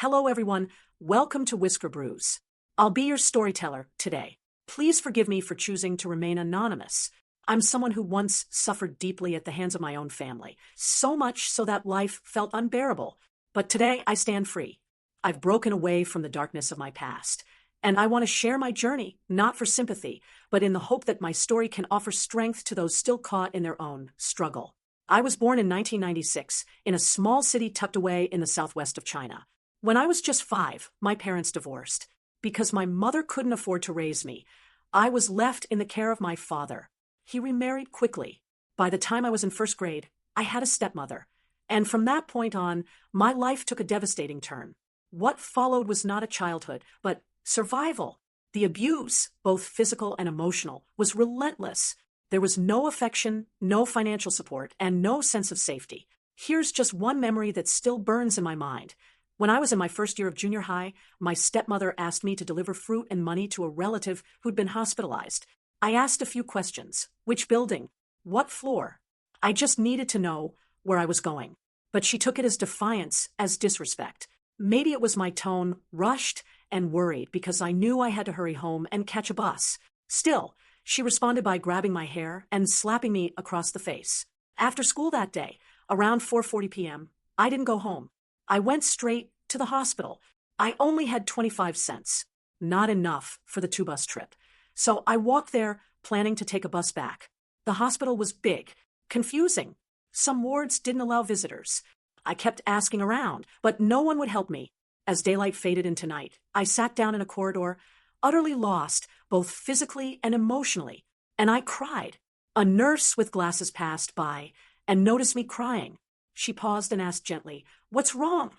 Hello everyone, welcome to Whisker Brews. I'll be your storyteller today. Please forgive me for choosing to remain anonymous. I'm someone who once suffered deeply at the hands of my own family, so much so that life felt unbearable. But today I stand free. I've broken away from the darkness of my past, and I want to share my journey, not for sympathy, but in the hope that my story can offer strength to those still caught in their own struggle. I was born in 1996 in a small city tucked away in the southwest of China. When I was just 5, my parents divorced. Because my mother couldn't afford to raise me, I was left in the care of my father. He remarried quickly. By the time I was in first grade, I had a stepmother. And from that point on, my life took a devastating turn. What followed was not a childhood, but survival. The abuse, both physical and emotional, was relentless. There was no affection, no financial support, and no sense of safety. Here's just one memory that still burns in my mind. When I was in my first year of junior high, my stepmother asked me to deliver fruit and money to a relative who'd been hospitalized. I asked a few questions. Which building? What floor? I just needed to know where I was going. But she took it as defiance, as disrespect. Maybe it was my tone, rushed and worried because I knew I had to hurry home and catch a bus. Still, she responded by grabbing my hair and slapping me across the face. After school that day, around 4:40 p.m., I didn't go home. I went straight to the hospital. I only had 25 cents. Not enough for the 2-bus trip. So I walked there, planning to take a bus back. The hospital was big, confusing. Some wards didn't allow visitors. I kept asking around, but no one would help me. As daylight faded into night, I sat down in a corridor, utterly lost, both physically and emotionally, and I cried. A nurse with glasses passed by and noticed me crying. She paused and asked gently, "What's wrong?"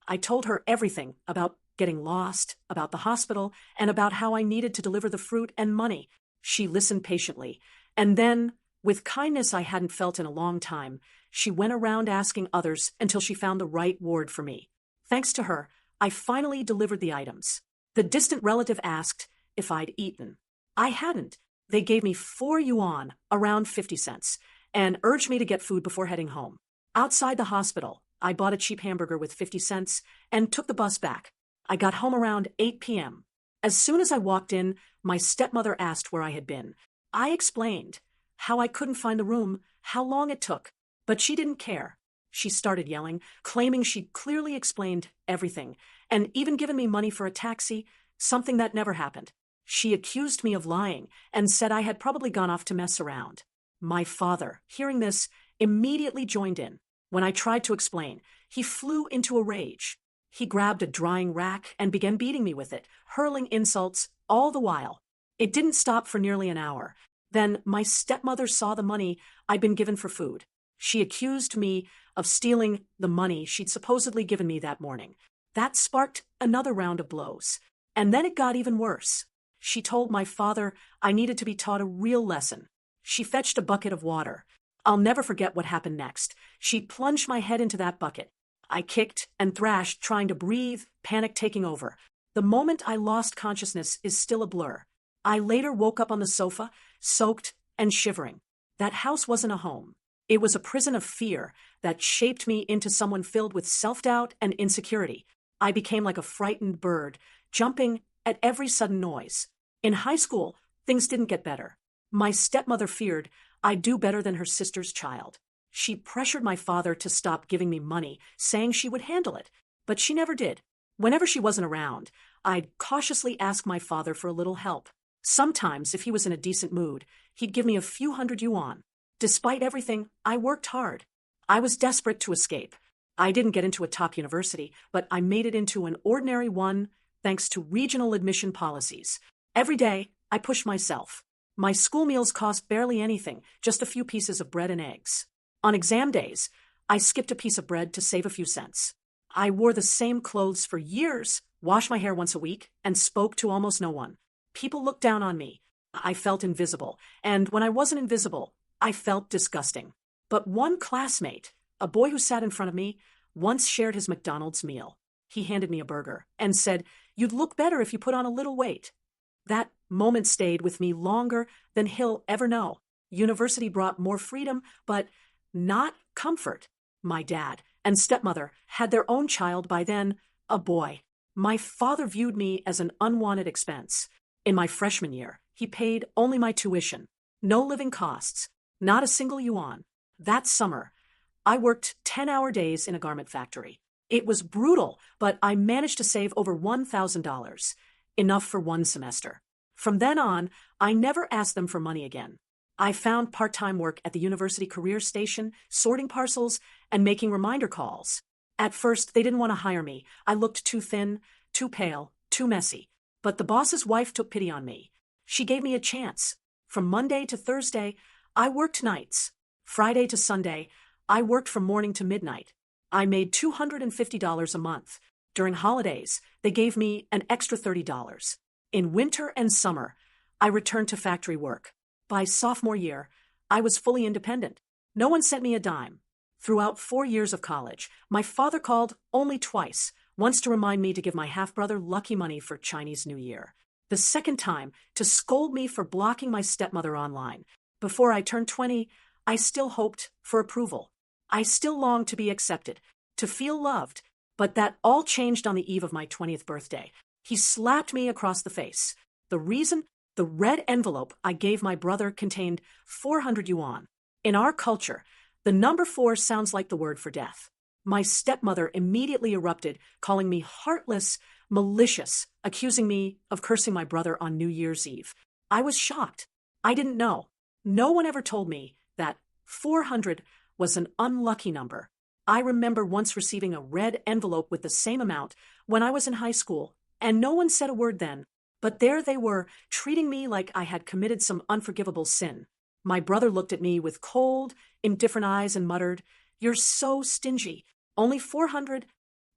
I told her everything about getting lost, about the hospital, and about how I needed to deliver the fruit and money. She listened patiently, and then, with kindness I hadn't felt in a long time, she went around asking others until she found the right ward for me. Thanks to her, I finally delivered the items. The distant relative asked if I'd eaten. I hadn't. They gave me 4 yuan, around 50 cents, and urged me to get food before heading home. Outside the hospital, I bought a cheap hamburger with 50 cents and took the bus back. I got home around 8 p.m. As soon as I walked in, my stepmother asked where I had been. I explained how I couldn't find the room, how long it took, but she didn't care. She started yelling, claiming she'd clearly explained everything, and even given me money for a taxi, something that never happened. She accused me of lying and said I had probably gone off to mess around. My father, hearing this, immediately joined in. When I tried to explain, he flew into a rage. He grabbed a drying rack and began beating me with it, hurling insults all the while. It didn't stop for nearly an hour. Then my stepmother saw the money I'd been given for food. She accused me of stealing the money she'd supposedly given me that morning. That sparked another round of blows. And then it got even worse. She told my father I needed to be taught a real lesson. She fetched a bucket of water. I'll never forget what happened next. She plunged my head into that bucket. I kicked and thrashed, trying to breathe, panic taking over. The moment I lost consciousness is still a blur. I later woke up on the sofa, soaked and shivering. That house wasn't a home. It was a prison of fear that shaped me into someone filled with self-doubt and insecurity. I became like a frightened bird, jumping at every sudden noise. In high school, things didn't get better. My stepmother feared I'd do better than her sister's child. She pressured my father to stop giving me money, saying she would handle it, but she never did. Whenever she wasn't around, I'd cautiously ask my father for a little help. Sometimes, if he was in a decent mood, he'd give me a few hundred yuan. Despite everything, I worked hard. I was desperate to escape. I didn't get into a top university, but I made it into an ordinary one thanks to regional admission policies. Every day, I pushed myself. My school meals cost barely anything, just a few pieces of bread and eggs. On exam days, I skipped a piece of bread to save a few cents. I wore the same clothes for years, washed my hair once a week, and spoke to almost no one. People looked down on me. I felt invisible, and when I wasn't invisible, I felt disgusting. But one classmate, a boy who sat in front of me, once shared his McDonald's meal. He handed me a burger and said, "You'd look better if you put on a little weight." That moment stayed with me longer than he'll ever know. University brought more freedom, but not comfort. My dad and stepmother had their own child by then, A boy. My father viewed me as an unwanted expense. In my freshman year, he paid only my tuition. No living costs. Not a single yuan. That summer, I worked 10-hour days in a garment factory. It was brutal, but I managed to save over $1,000. Enough for one semester. From then on, I never asked them for money again. I found part-time work at the university career station, sorting parcels, and making reminder calls. At first, they didn't want to hire me. I looked too thin, too pale, too messy. But the boss's wife took pity on me. She gave me a chance. From Monday to Thursday, I worked nights. Friday to Sunday, I worked from morning to midnight. I made $250 a month. During holidays, they gave me an extra $30. In winter and summer, I returned to factory work. By sophomore year, I was fully independent. No one sent me a dime. Throughout 4 years of college, my father called only twice, once to remind me to give my half-brother lucky money for Chinese New Year. The second time, to scold me for blocking my stepmother online. Before I turned 20, I still hoped for approval. I still longed to be accepted, to feel loved, but that all changed on the eve of my 20th birthday. He slapped me across the face. The reason? The red envelope I gave my brother contained 400 yuan. In our culture, the number 4 sounds like the word for death. My stepmother immediately erupted, calling me heartless, malicious, accusing me of cursing my brother on New Year's Eve. I was shocked. I didn't know. No one ever told me that 400 was an unlucky number. I remember once receiving a red envelope with the same amount when I was in high school, and no one said a word then. But there they were, treating me like I had committed some unforgivable sin. My brother looked at me with cold, indifferent eyes and muttered, "You're so stingy. Only 400?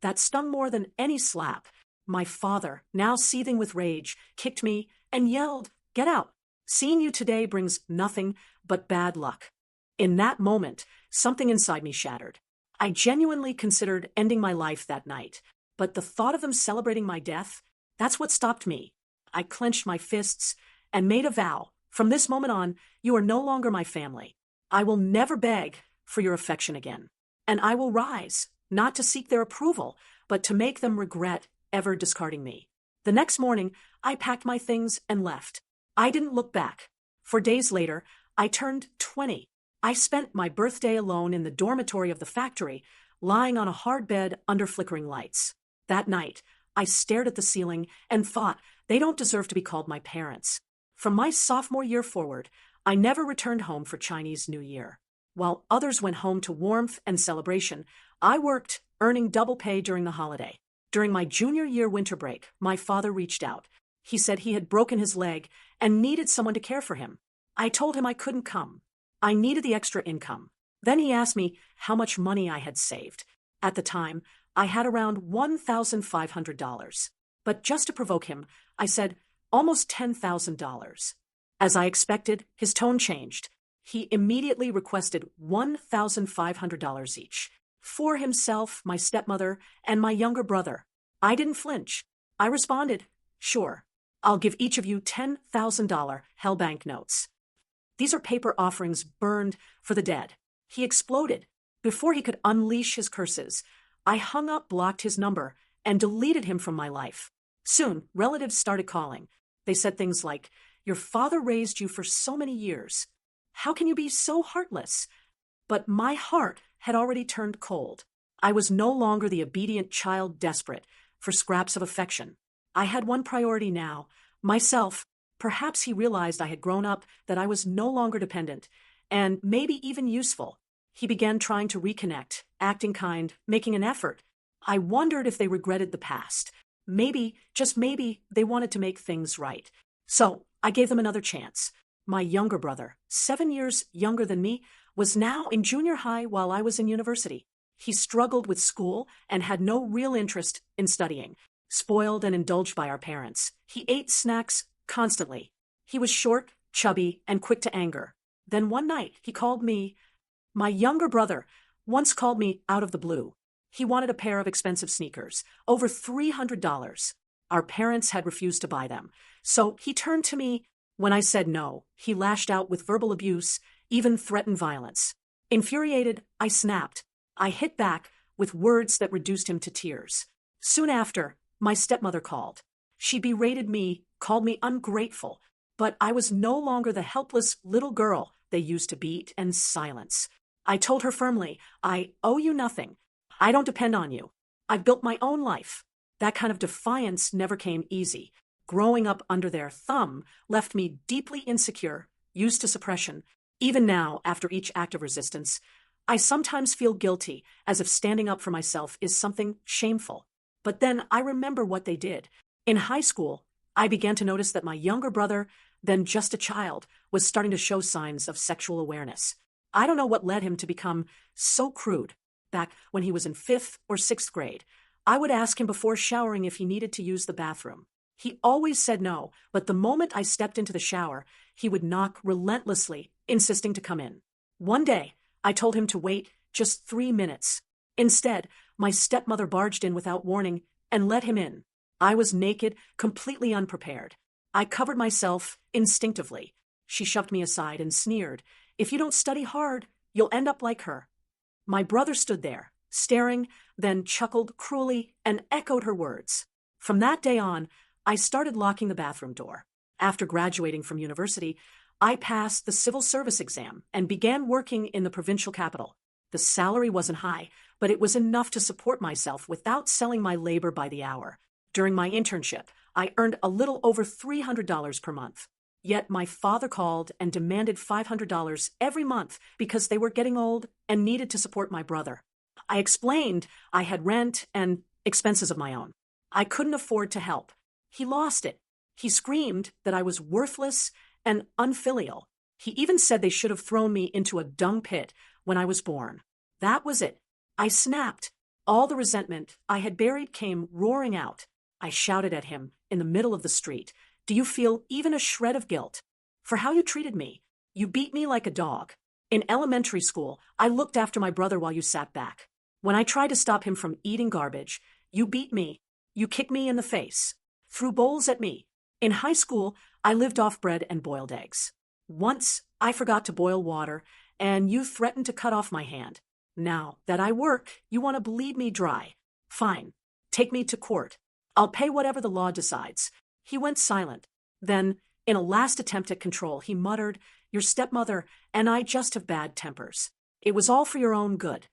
That stung more than any slap." My father, now seething with rage, kicked me and yelled, "Get out. Seeing you today brings nothing but bad luck." In that moment, something inside me shattered. I genuinely considered ending my life that night, but the thought of them celebrating my death, that's what stopped me. I clenched my fists and made a vow. From this moment on, you are no longer my family. I will never beg for your affection again. And I will rise, not to seek their approval, but to make them regret ever discarding me. The next morning, I packed my things and left. I didn't look back. 4 days later, I turned 20. I spent my birthday alone in the dormitory of the factory, lying on a hard bed under flickering lights. That night, I stared at the ceiling and thought, they don't deserve to be called my parents. From my sophomore year forward, I never returned home for Chinese New Year. While others went home to warmth and celebration, I worked, earning double pay during the holiday. During my junior year winter break, my father reached out. He said he had broken his leg and needed someone to care for him. I told him I couldn't come. I needed the extra income. Then he asked me how much money I had saved. At the time, I had around $1,500. But just to provoke him, I said, almost $10,000. As I expected, his tone changed. He immediately requested $1,500 each. For himself, my stepmother, and my younger brother. I didn't flinch. I responded, "Sure. I'll give each of you $10,000 hell bank notes." These are paper offerings burned for the dead. He exploded. Before he could unleash his curses, I hung up, blocked his number, and deleted him from my life. Soon, relatives started calling. They said things like, "Your father raised you for so many years. How can you be so heartless?" But my heart had already turned cold. I was no longer the obedient child desperate for scraps of affection. I had one priority now, myself. Perhaps he realized I had grown up, that I was no longer dependent, and maybe even useful. He began trying to reconnect, acting kind, making an effort. I wondered if they regretted the past. Maybe, just maybe, they wanted to make things right. So I gave them another chance. My younger brother, 7 years younger than me, was now in junior high while I was in university. He struggled with school and had no real interest in studying. Spoiled and indulged by our parents, he ate snacks constantly. He was short, chubby, and quick to anger. Then one night, he called me. My younger brother once called me out of the blue. He wanted a pair of expensive sneakers, over $300. Our parents had refused to buy them. So he turned to me. When I said no, he lashed out with verbal abuse, even threatened violence. Infuriated, I snapped. I hit back with words that reduced him to tears. Soon after, my stepmother called. She berated me, called me ungrateful, but I was no longer the helpless little girl they used to beat and silence. I told her firmly, I owe you nothing. I don't depend on you. I've built my own life. That kind of defiance never came easy. Growing up under their thumb left me deeply insecure, used to suppression. Even now, after each act of resistance, I sometimes feel guilty, as if standing up for myself is something shameful. But then I remember what they did. In high school, I began to notice that my younger brother, then just a child, was starting to show signs of sexual awareness. I don't know what led him to become so crude. Back when he was in 5th or 6th grade, I would ask him before showering if he needed to use the bathroom. He always said no, but the moment I stepped into the shower, he would knock relentlessly, insisting to come in. One day, I told him to wait just 3 minutes. Instead, my stepmother barged in without warning and let him in. I was naked, completely unprepared. I covered myself instinctively. She shoved me aside and sneered, "If you don't study hard, you'll end up like her." My brother stood there, staring, then chuckled cruelly and echoed her words. From that day on, I started locking the bathroom door. After graduating from university, I passed the civil service exam and began working in the provincial capital. The salary wasn't high, but it was enough to support myself without selling my labor by the hour. During my internship, I earned a little over $300 per month. Yet my father called and demanded $500 every month because they were getting old and needed to support my brother. I explained I had rent and expenses of my own. I couldn't afford to help. He lost it. He screamed that I was worthless and unfilial. He even said they should have thrown me into a dung pit when I was born. That was it. I snapped. All the resentment I had buried came roaring out. I shouted at him in the middle of the street, "Do you feel even a shred of guilt for how you treated me? You beat me like a dog. In elementary school, I looked after my brother while you sat back. When I tried to stop him from eating garbage, you beat me. You kicked me in the face, threw bowls at me. In high school, I lived off bread and boiled eggs. Once, I forgot to boil water, and you threatened to cut off my hand. Now that I work, you want to bleed me dry. Fine. Take me to court. I'll pay whatever the law decides." He went silent. Then, in a last attempt at control, he muttered, "Your stepmother and I just have bad tempers. It was all for your own good."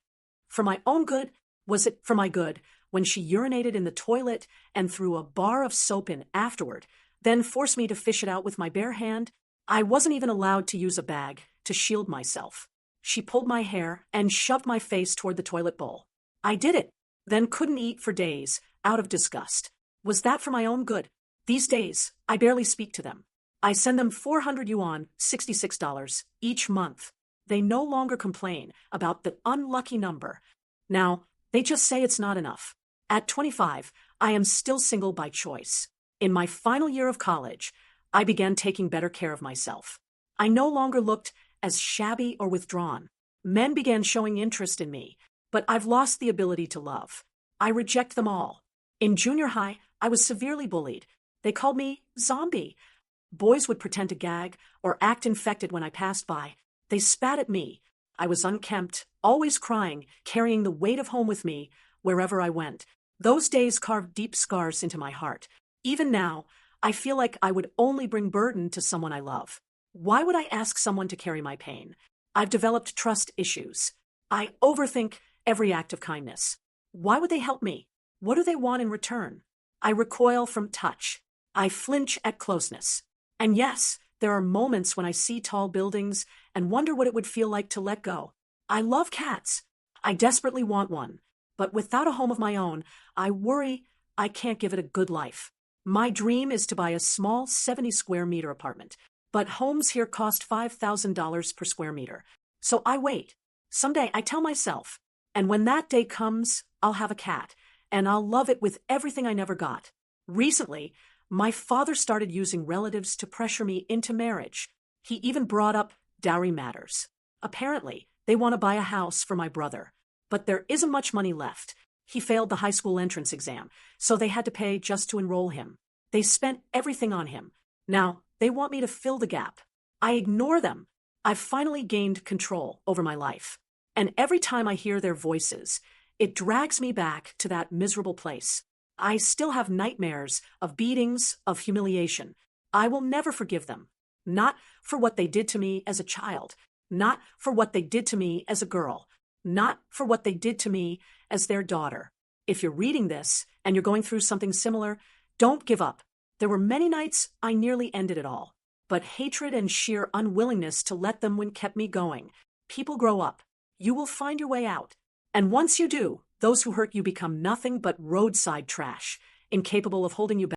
For my own good? Was it for my good when she urinated in the toilet and threw a bar of soap in afterward, then forced me to fish it out with my bare hand? I wasn't even allowed to use a bag to shield myself. She pulled my hair and shoved my face toward the toilet bowl. I did it, then couldn't eat for days, out of disgust. Was that for my own good? These days, I barely speak to them. I send them 400 yuan, $66, each month. They no longer complain about the unlucky number. Now, they just say it's not enough. At 25, I am still single by choice. In my final year of college, I began taking better care of myself. I no longer looked as shabby or withdrawn. Men began showing interest in me, but I've lost the ability to love. I reject them all. In junior high, I was severely bullied. They called me zombie. Boys would pretend to gag or act infected when I passed by. They spat at me. I was unkempt, always crying, carrying the weight of home with me wherever I went. Those days carved deep scars into my heart. Even now, I feel like I would only bring burden to someone I love. Why would I ask someone to carry my pain? I've developed trust issues. I overthink every act of kindness. Why would they help me? What do they want in return? I recoil from touch. I flinch at closeness. And yes, there are moments when I see tall buildings and wonder what it would feel like to let go. I love cats. I desperately want one. But without a home of my own, I worry I can't give it a good life. My dream is to buy a small 70 square meter apartment, but homes here cost $5,000 per square meter. So I wait. Someday I tell myself, and when that day comes, I'll have a cat, and I'll love it with everything I never got. Recently, my father started using relatives to pressure me into marriage. He even brought up dowry matters. Apparently, they want to buy a house for my brother, but there isn't much money left. He failed the high school entrance exam, so they had to pay just to enroll him. They spent everything on him. Now, they want me to fill the gap. I ignore them. I've finally gained control over my life. And every time I hear their voices, it drags me back to that miserable place. I still have nightmares of beatings, of humiliation. I will never forgive them. Not for what they did to me as a child. Not for what they did to me as a girl. Not for what they did to me as their daughter. If you're reading this and you're going through something similar, don't give up. There were many nights I nearly ended it all, but hatred and sheer unwillingness to let them win kept me going. People grow up. You will find your way out. And once you do, those who hurt you become nothing but roadside trash, incapable of holding you back.